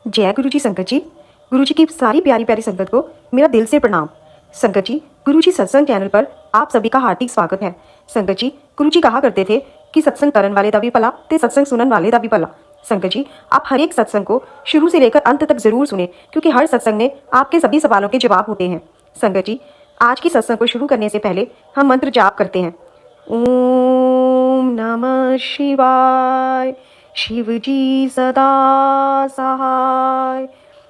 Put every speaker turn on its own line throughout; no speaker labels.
जय गुरु जी संगत जी। गुरु जी की सारी प्यारी प्यारी संगत को मेरा दिल से प्रणाम। संगत जी, गुरु जी सत्संग चैनल पर आप सभी का हार्दिक स्वागत है। संगत जी, गुरु जी कहा करते थे कि सत्संग करन वाले दा भी भला ते सत्संग सुनन वाले दा भी भला। संगत जी, आप हर एक सत्संग को शुरू से लेकर अंत तक जरूर सुने, क्योंकि हर सत्संग में आपके सभी सवालों के जवाब होते हैं। संगत जी, आज की सत्संग को शुरू करने से पहले हम मंत्र जाप करते हैं। ओम नमः शिवाय, शिव जी सदा सहाय।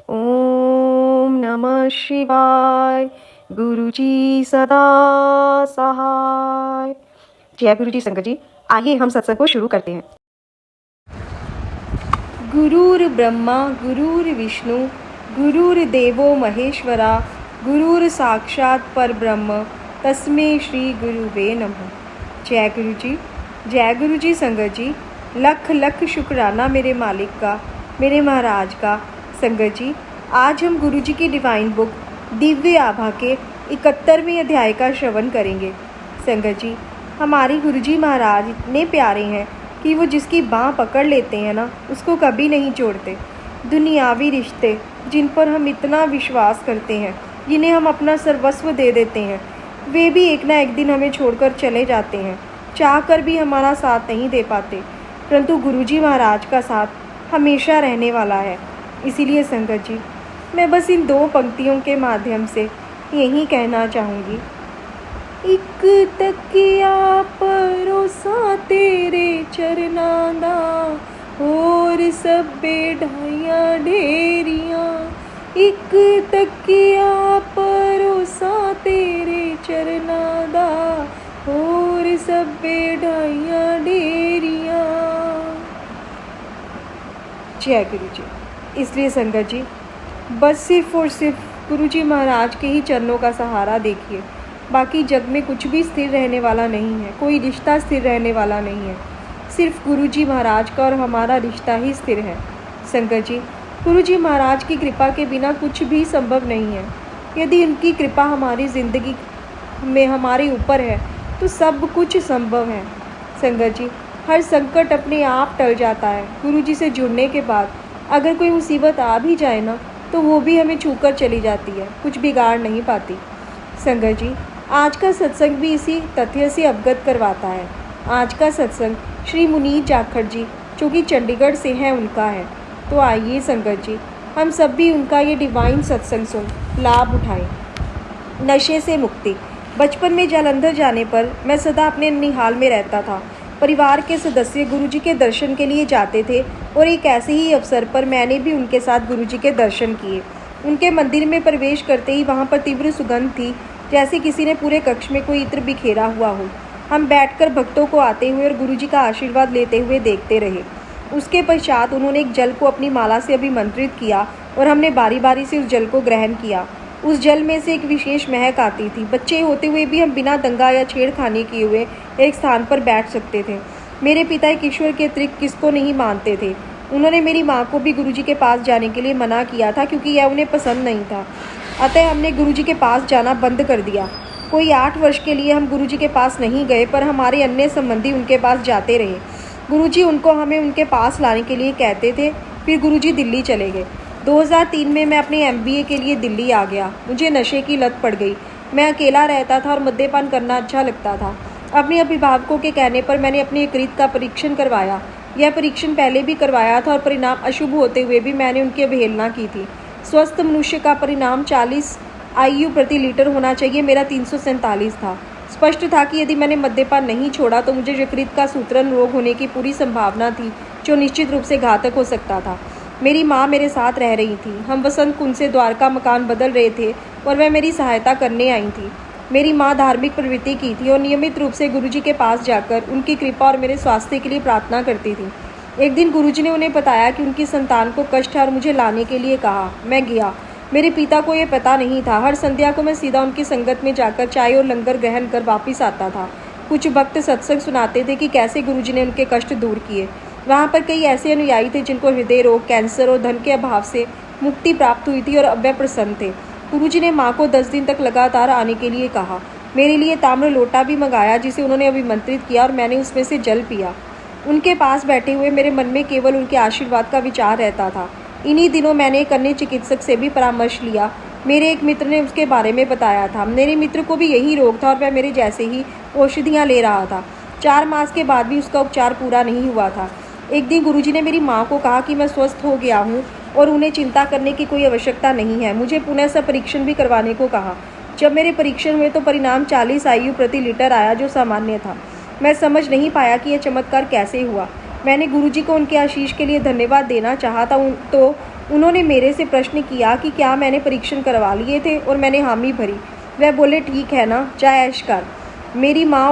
ओम नमः शिवाय, गुरु जी सदा सहाय। जय गुरु जी संगत जी, आइए हम सत्संग को शुरू करते हैं।
गुरुर् ब्रह्मा गुरुर्विष्णु गुरुर्देवो महेश्वरा गुरुर् साक्षात् परब्रह्म तस्मै श्री गुरुवे नमः। जय गुरु जी। जय गुरु जी संगत जी, लख लख शुक्राना मेरे मालिक का, मेरे महाराज का। संगत जी, आज हम गुरु जी की डिवाइन बुक दिव्य आभा के 71वें अध्याय का श्रवण करेंगे। संगत जी, हमारे गुरु जी महाराज इतने प्यारे हैं कि वो जिसकी बाँह पकड़ लेते हैं ना, उसको कभी नहीं छोड़ते। दुनियावी रिश्ते जिन पर हम इतना विश्वास करते हैं, जिन्हें हम अपना सर्वस्व दे देते हैं, वे भी एक ना एक दिन हमें छोड़कर चले जाते हैं। चाहकर भी हमारा साथ नहीं दे पाते, परंतु गुरुजी महाराज का साथ हमेशा रहने वाला है। इसीलिए संगत जी, मैं बस इन 2 पंक्तियों के माध्यम से यही कहना चाहूँगी। एक तकिया परोसा तेरे चरनां दा, और सब ढाइयां ढेरियां। एक तकिया परोसा तेरे चरनां दा, और सब ढाइयां ढेरियां। जय गुरु जी। इसलिए संगत जी, बस सिर्फ और सिर्फ गुरु जी महाराज के ही चरणों का सहारा देखिए। बाकी जग में कुछ भी स्थिर रहने वाला नहीं है, कोई रिश्ता स्थिर रहने वाला नहीं है। सिर्फ गुरु जी महाराज का और हमारा रिश्ता ही स्थिर है। संगत जी, गुरु जी महाराज की कृपा के बिना कुछ भी संभव नहीं है। यदि उनकी कृपा हमारी ज़िंदगी में हमारे ऊपर है तो सब कुछ संभव है। संगत जी, हर संकट अपने आप टल जाता है। गुरु जी से जुड़ने के बाद अगर कोई मुसीबत आ भी जाए ना, तो वो भी हमें छूकर चली जाती है, कुछ बिगाड़ नहीं पाती। संगत जी, आज का सत्संग भी इसी तथ्य से अवगत करवाता है। आज का सत्संग श्री मुनीर जाखड़ जी, जो कि चंडीगढ़ से हैं, उनका है। तो आइए संगत जी, हम सब भी उनका ये डिवाइन सत्संग सुन लाभ उठाएं। नशे से मुक्ति। बचपन में जालंधर जाने पर मैं सदा अपने निहाल में रहता था। परिवार के सदस्य गुरुजी के दर्शन के लिए जाते थे, और एक ऐसे ही अवसर पर मैंने भी उनके साथ गुरुजी के दर्शन किए। उनके मंदिर में प्रवेश करते ही वहाँ पर तीव्र सुगंध थी, जैसे किसी ने पूरे कक्ष में कोई इत्र बिखेरा हुआ हो। हम बैठकर भक्तों को आते हुए और गुरुजी का आशीर्वाद लेते हुए देखते रहे। उसके पश्चात उन्होंने एक जल को अपनी माला से अभिमंत्रित किया और हमने बारी बारी से उस जल को ग्रहण किया। उस जल में से एक विशेष महक आती थी। बच्चे होते हुए भी हम बिना दंगा या छेड़खानी किए हुए एक स्थान पर बैठ सकते थे। मेरे पिता एक ईश्वर के अतिरिक्त किसको नहीं मानते थे। उन्होंने मेरी माँ को भी गुरुजी के पास जाने के लिए मना किया था, क्योंकि यह उन्हें पसंद नहीं था। अतः हमने गुरुजी के पास जाना बंद कर दिया। कोई 8 वर्ष के लिए हम गुरुजी के पास नहीं गए, पर हमारे अन्य संबंधी उनके पास जाते रहे। गुरुजी उनको हमें उनके पास लाने के लिए कहते थे। फिर गुरुजी दिल्ली चले गए। 2003 में मैं अपने MBA के लिए दिल्ली आ गया। मुझे नशे की लत पड़ गई। मैं अकेला रहता था और मद्यपान करना अच्छा लगता था। अपने अभिभावकों के कहने पर मैंने अपने यकृत का परीक्षण करवाया। यह परीक्षण पहले भी करवाया था और परिणाम अशुभ होते हुए भी मैंने उनकी अवहेलना की थी। स्वस्थ मनुष्य का परिणाम 40 IU प्रति लीटर होना चाहिए, मेरा 347 था। स्पष्ट था कि यदि मैंने मद्यपान नहीं छोड़ा तो मुझे यकृत का सूत्रण रोग होने की पूरी संभावना थी, जो निश्चित रूप से घातक हो सकता था। मेरी माँ मेरे साथ रह रही थी। हम वसंत कुंज से द्वारका मकान बदल रहे थे और वह मेरी सहायता करने आई थी। मेरी माँ धार्मिक प्रवृत्ति की थी और नियमित रूप से गुरुजी के पास जाकर उनकी कृपा और मेरे स्वास्थ्य के लिए प्रार्थना करती थी। एक दिन गुरुजी ने उन्हें बताया कि उनकी संतान को कष्ट है और मुझे लाने के लिए कहा। मैं गया। मेरे पिता को यह पता नहीं था। हर संध्या को मैं सीधा उनकी संगत में जाकर चाय और लंगर ग्रहण कर वापिस आता था। कुछ भक्त सत्संग सुनाते थे कि कैसे गुरुजी ने उनके कष्ट दूर किए। वहाँ पर कई ऐसे अनुयायी थे जिनको हृदय रोग, कैंसर और धन के अभाव से मुक्ति प्राप्त हुई थी और अब वे प्रसन्न थे। गुरुजी ने माँ को 10 दिन तक लगातार आने के लिए कहा। मेरे लिए ताम्र लोटा भी मंगाया, जिसे उन्होंने अभिमंत्रित किया और मैंने उसमें से जल पिया। उनके पास बैठे हुए मेरे मन में केवल उनके आशीर्वाद का विचार रहता था। इन्हीं दिनों मैंने एक अन्य चिकित्सक से भी परामर्श लिया। मेरे एक मित्र ने उसके बारे में बताया था। मेरे मित्र को भी यही रोग था और वह मेरे जैसे ही औषधियाँ ले रहा था। 4 मास के बाद भी उसका उपचार पूरा नहीं हुआ था। एक दिन गुरुजी ने मेरी माँ को कहा कि मैं स्वस्थ हो गया हूँ और उन्हें चिंता करने की कोई आवश्यकता नहीं है। मुझे पुनः से परीक्षण भी करवाने को कहा। जब मेरे परीक्षण हुए तो परिणाम 40 IU प्रति लीटर आया, जो सामान्य था। मैं समझ नहीं पाया कि यह चमत्कार कैसे हुआ। मैंने गुरुजी को उनके आशीष के लिए धन्यवाद देना चाहा था तो उन्होंने मेरे से प्रश्न किया कि क्या मैंने परीक्षण करवा लिए थे, और मैंने हामी भरी। वह बोले, ठीक है ना, जा ऐश कर। मेरी माँ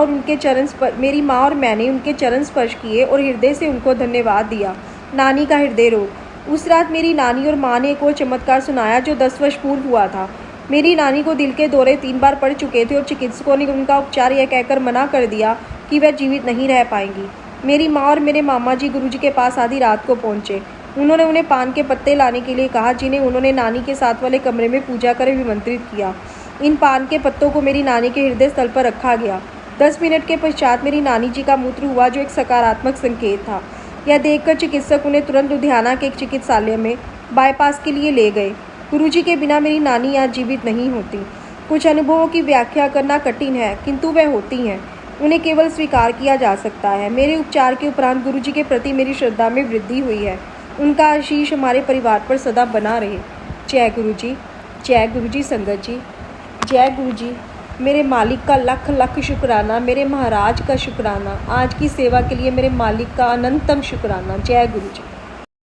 और मैंने उनके चरण स्पर्श किए और हृदय से उनको धन्यवाद दिया। नानी का हृदय रोग। उस रात मेरी नानी और माँ ने एक और चमत्कार सुनाया जो 10 वर्ष पूर्व हुआ था। मेरी नानी को दिल के दौरे 3 बार पड़ चुके थे और चिकित्सकों ने उनका उपचार यह कहकर मना कर दिया कि वह जीवित नहीं रह पाएंगी। मेरी माँ और मेरे मामा जी गुरुजी के पास आधी रात को पहुँचे। उन्होंने उन्हें पान के पत्ते लाने के लिए कहा, जिन्हें उन्होंने नानी के साथ वाले कमरे में पूजा कर विमंत्रित किया। इन पान के पत्तों को मेरी नानी के हृदय स्थल पर रखा गया। 10 मिनट के पश्चात मेरी नानी जी का मूत्र हुआ, जो एक सकारात्मक संकेत था। यह देखकर चिकित्सक उन्हें तुरंत लुधियाना के एक चिकित्सालय में बाईपास के लिए ले गए। गुरुजी के बिना मेरी नानी आज जीवित नहीं होती। कुछ अनुभवों की व्याख्या करना कठिन है, किंतु वह होती हैं। उन्हें केवल स्वीकार किया जा सकता है। मेरे उपचार के उपरांत गुरुजी के प्रति मेरी श्रद्धा में वृद्धि हुई है। उनका आशीष हमारे परिवार पर सदा बना रहे। जय गुरुजी, जय गुरुजी संगत जी, जय गुरुजी। मेरे मालिक का लख लख शुक्राना, मेरे महाराज का शुक्राना, आज की सेवा के लिए मेरे मालिक का अनंतम शुक्राना। जय गुरुजी।